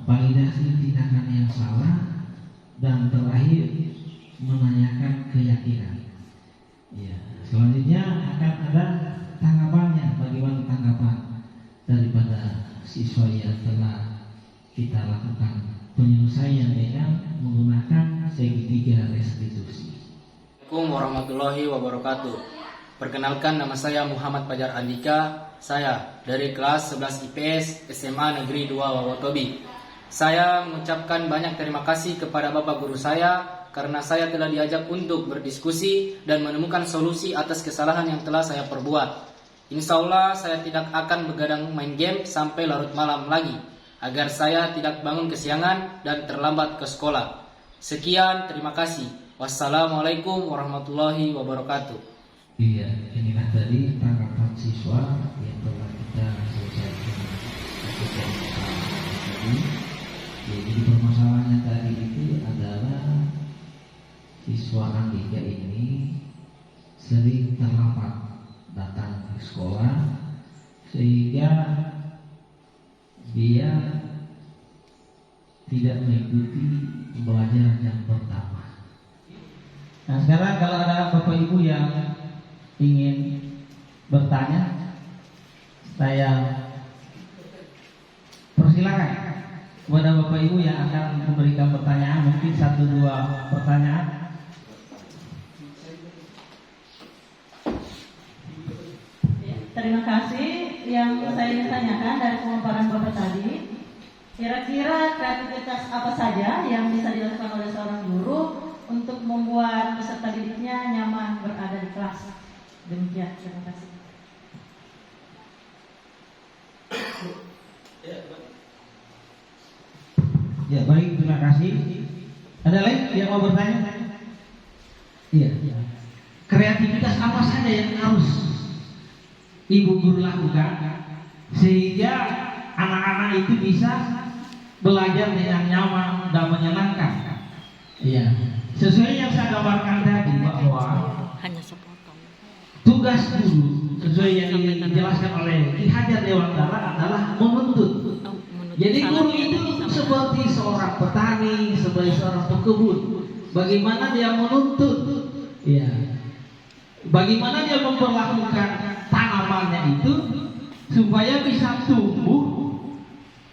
validasi tindakan yang salah. Dan terakhir, menanyakan keyakinan. Ya, selanjutnya akan ada tanggapannya, bagaimana tanggapan daripada siswa yang telah kita lakukan penyelesaian dengan menggunakan segitiga restitusi. Assalamualaikum warahmatullahi wabarakatuh. Perkenalkan, nama saya Muhammad Fajar Andika, Saya dari kelas 11 IPS SMA Negeri 2 Wawotobi. Saya mengucapkan banyak terima kasih kepada Bapak Guru saya karena saya telah diajak untuk berdiskusi dan menemukan solusi atas kesalahan yang telah saya perbuat. Insya Allah saya tidak akan begadang main game sampai larut malam lagi, agar saya tidak bangun kesiangan dan terlambat ke sekolah. Sekian, terima kasih. Wassalamualaikum warahmatullahi wabarakatuh. Iya, inilah tadi tanggapan siswa yang telah kita selesaikan tadi. Jadi permasalahannya tadi itu adalah siswa Andika ini sering terlambat datang ke sekolah sehingga dia tidak mengikuti pembelajaran yang pertama. Nah, sekarang kalau ada Bapak Ibu yang ingin bertanya, saya persilakan kepada Bapak Ibu yang akan memberikan pertanyaan, mungkin 1-2 pertanyaan. Terima kasih. Yang saya ingin tanyakan dari pemaparan Bapak tadi, kira-kira kreativitas apa saja yang bisa dilakukan oleh seorang guru untuk membuat peserta didiknya nyaman berada di kelas? Demikian, terima kasih. Ya, baik, terima kasih. Ada lagi yang mau bertanya? Iya. Kreativitas apa saja yang harus ibu guru lakukan sehingga anak-anak itu bisa belajar dengan nyaman dan menyenangkan? Iya. Sesuai yang saya gambarkan tadi bahwa Hanya sepotong. tugas guru sesuai yang dijelaskan oleh Ki Hajar Dewantara adalah menuntut. Jadi guru itu seperti seorang petani, sebagai seorang pekebun. Bagaimana dia menuntut, ya, bagaimana dia memperlakukan tanamannya itu supaya bisa tumbuh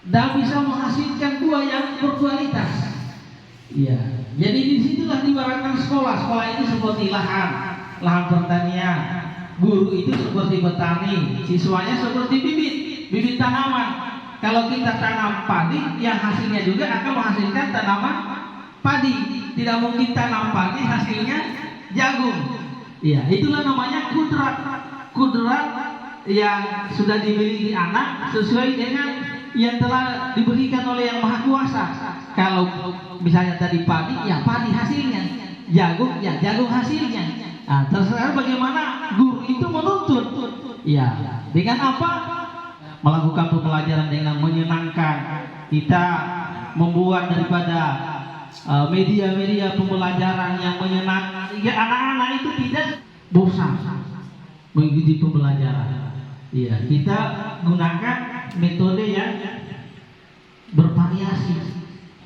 dan bisa menghasilkan buah yang berkualitas. Ya, jadi disitulah diibaratkan sekolah. Sekolah itu seperti lahan pertanian. Guru itu seperti petani, siswanya seperti bibit tanaman. Kalau kita tanam padi, yang hasilnya juga akan menghasilkan tanaman padi. Tidak mungkin tanam padi hasilnya jagung. Ya, itulah namanya kudrat yang sudah dimiliki anak sesuai dengan yang telah diberikan oleh Yang Maha Kuasa. Kalau misalnya tadi padi, ya padi hasilnya. Jagung, ya jagung hasilnya. Nah, terserah bagaimana guru itu menuntut. Ya, dengan apa? Melakukan pembelajaran dengan menyenangkan. Kita membuat daripada media-media pembelajaran yang menyenangkan sehingga anak-anak itu tidak bosan mengikuti pembelajaran. Iya, kita gunakan metode yang bervariasi.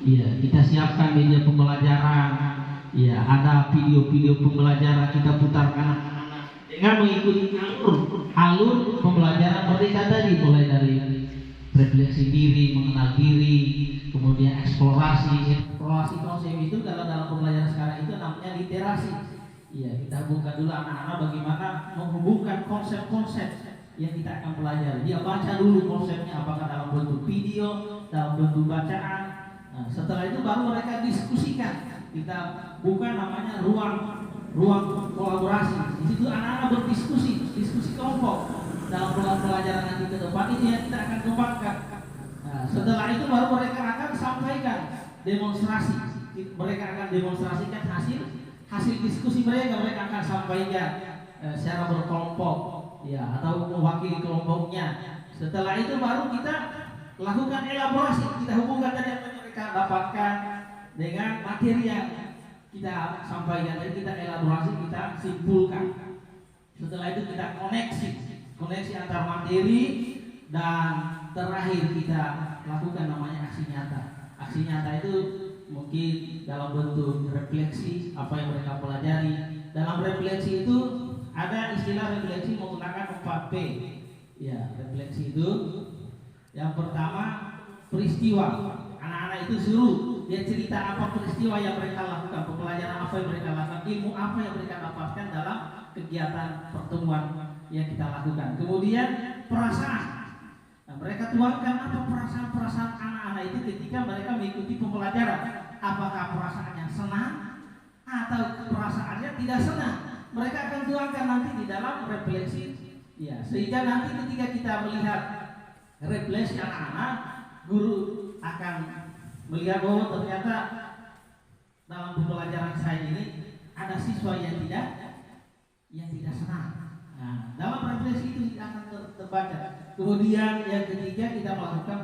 Iya, kita siapkan media pembelajaran. Iya, ada video-video pembelajaran kita putarkan anak-anak dengan mengikuti alur pembelajaran mereka tadi, mulai dari refleksi diri, mengenal diri, kemudian eksplorasi konsep itu dalam pembelajaran sekarang itu namanya literasi. Iya, kita buka dulu anak-anak bagaimana menghubungkan konsep-konsep yang kita akan pelajari. Dia baca dulu konsepnya, apakah dalam bentuk video, dalam bentuk bacaan. Nah, setelah itu baru mereka diskusikan. Kita buka namanya ruang kolaborasi. Di situ anak-anak berdiskusi kelompok dalam pelajaran nanti ke depan ini yang kita akan kembangkan. Nah, setelah itu baru mereka akan sampaikan demonstrasi. Mereka akan demonstrasikan hasil diskusi mereka akan sampaikan secara berkelompok, ya, atau mewakili kelompoknya. Setelah itu baru kita lakukan elaborasi. Kita hubungkan tadi apa yang mereka dapatkan dengan materi yang kita sampaikan. Jadi kita elaborasi, kita simpulkan. Setelah itu kita koneksi antar materi, dan terakhir kita lakukan namanya aksi nyata. Aksi nyata itu mungkin dalam bentuk refleksi apa yang mereka pelajari. Dalam refleksi itu ada istilah refleksi menggunakan 4P. Ya, refleksi itu yang pertama peristiwa. Anak-anak itu suruh dia cerita apa peristiwa yang mereka lakukan, pembelajaran apa yang mereka lakukan, ilmu apa yang mereka dapatkan dalam kegiatan pertemuan yang kita lakukan. Kemudian perasaan. Nah, mereka tuangkan apa perasaan-perasaan anak-anak itu ketika mereka mengikuti pembelajaran. Apakah perasaannya senang atau perasaannya tidak senang? Mereka akan tuangkan nanti di dalam refleksi. Ya, sehingga nanti ketika kita melihat refleksi anak-anak, guru akan melihat bahwa ternyata dalam pembelajaran saya ini ada siswa yang tidak senang. Nah, dalam refleksi itu akan terbaca. Kemudian yang ketiga kita melakukan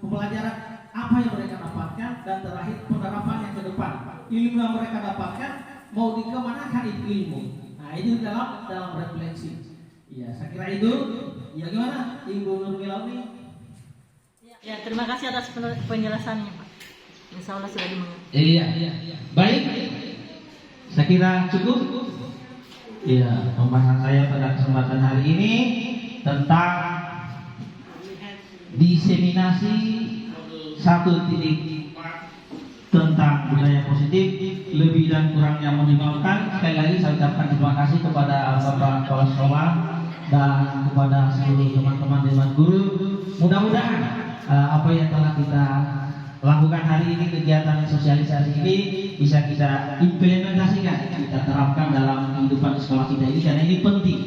pembelajaran apa yang mereka dapatkan, dan terakhir penerapan yang ke depan. Ilmu yang mereka dapatkan mau dikemanakan itu ilmu. Nah, itu dalam refleksi. Ya, saya kira itu. Ya, gimana Ibu Nurmilawi? Ya, terima kasih atas penjelasannya, Pak. Insya Allah sudah dimengerti. Iya. Baik. Saya kira cukup. Iya, pembahasan saya pada kesempatan hari ini tentang diseminasi 1.4 tentang budaya positif, lebih dan kurangnya minimalkan. Sekali lagi saya ucapkan terima kasih kepada Bapak Kepala Sekolah dan kepada seluruh teman-teman dewan guru. Mudah-mudahan apa yang telah kita lakukan hari ini, kegiatan sosialisasi ini bisa kita implementasikan, kita terapkan dalam kehidupan sekolah kita ini, karena ini penting.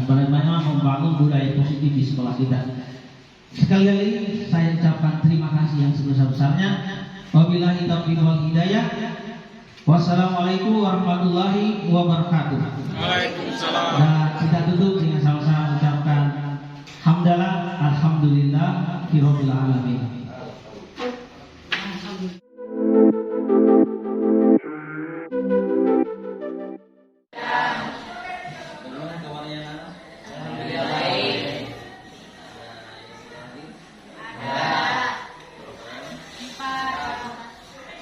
Bagaimana membangun budaya positif di sekolah kita. Sekali lagi saya ucapkan terima kasih yang sebesar-besarnya. Wabillahi taufiq wal hidayah. Wassalamualaikum warahmatullahi wabarakatuh. Waalaikumsalam. Dan kita tutup dengan sama-sama ucapkan hamdalah, alhamdulillah, rabbil alamin. Bagaimana kabarnya anak?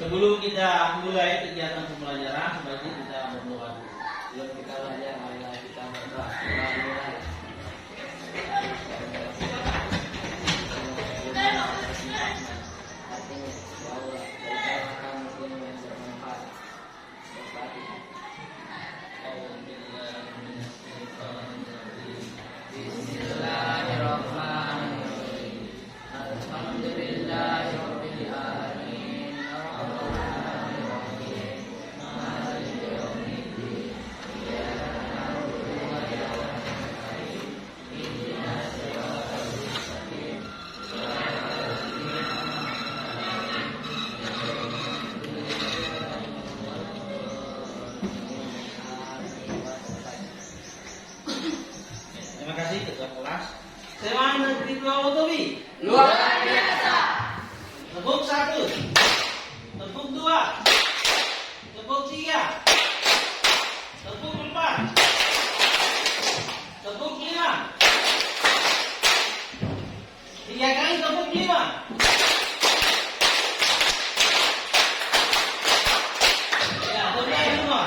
Sebelum kita mulai kegiatan pembelajaran, sebaiknya kita berdoa dulu. Sebelum kita belajar, marilah kita berdoa. Terima kasih ketua kelas. SMA Negeri 2 Wotobi. Luar biasa. Tepuk 1. Tepuk 2. Tepuk 3. Tepuk 4. Tepuk 5. 3 kali tepuk 5. Ya, tepuk lagi semua.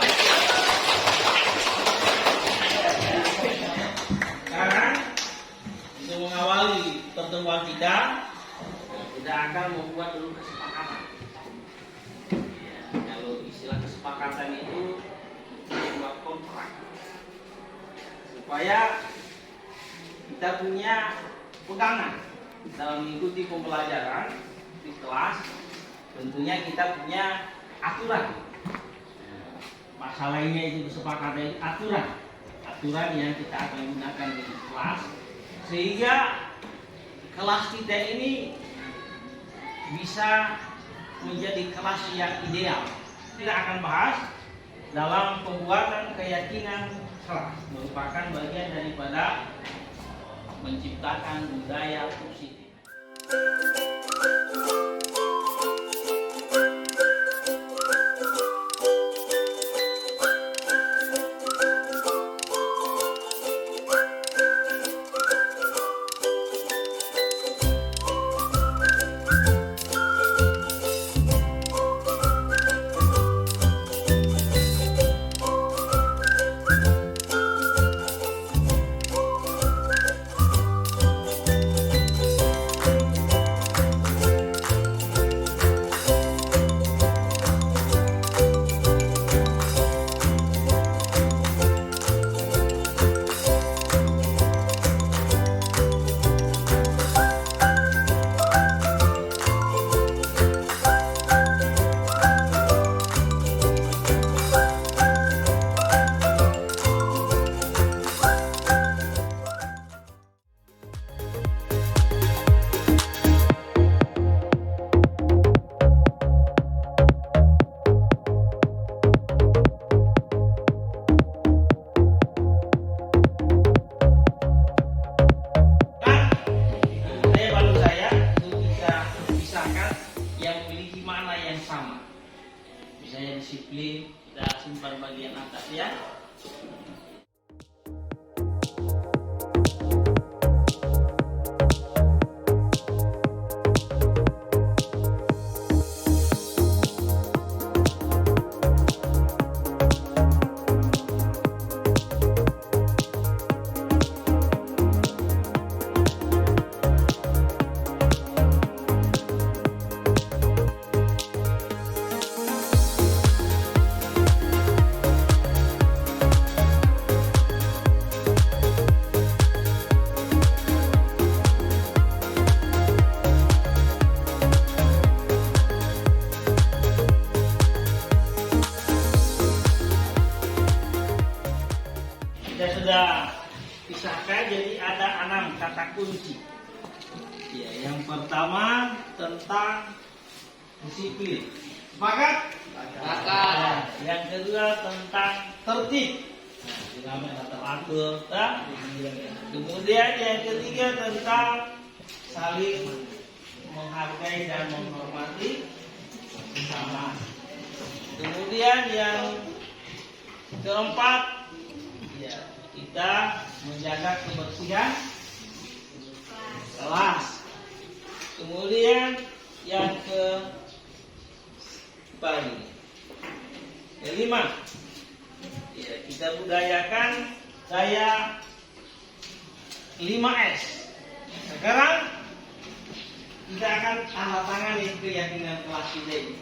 Sekarang untuk mengawali pertemuan kita akan membuat dulu kesepakatan. Ya, kalau istilah kesepakatan itu membuat kontrak supaya kita punya pegangan dalam mengikuti pembelajaran di kelas. Tentunya kita punya aturan. Masalahnya itu kesepakatan aturan yang kita akan gunakan di kelas, sehingga kelas kita ini bisa menjadi kelas yang ideal. Kita akan bahas dalam pembuatan keyakinan kelas, merupakan bagian daripada menciptakan budaya positif. kita sudah pisahkan jadi ada 6 kata kunci. Ya, yang pertama tentang disiplin. Sepakat? Sepakat. Yang kedua tentang tertib. Teratur. Kemudian yang ketiga tentang saling menghargai dan menghormati sesama. Kemudian yang keempat, ya, kita menjaga kebersihan kelas. Kemudian yang kelima, ya, kita budayakan gaya 5S. Sekarang kita akan tanda tangan keyakinan kelas kita ini.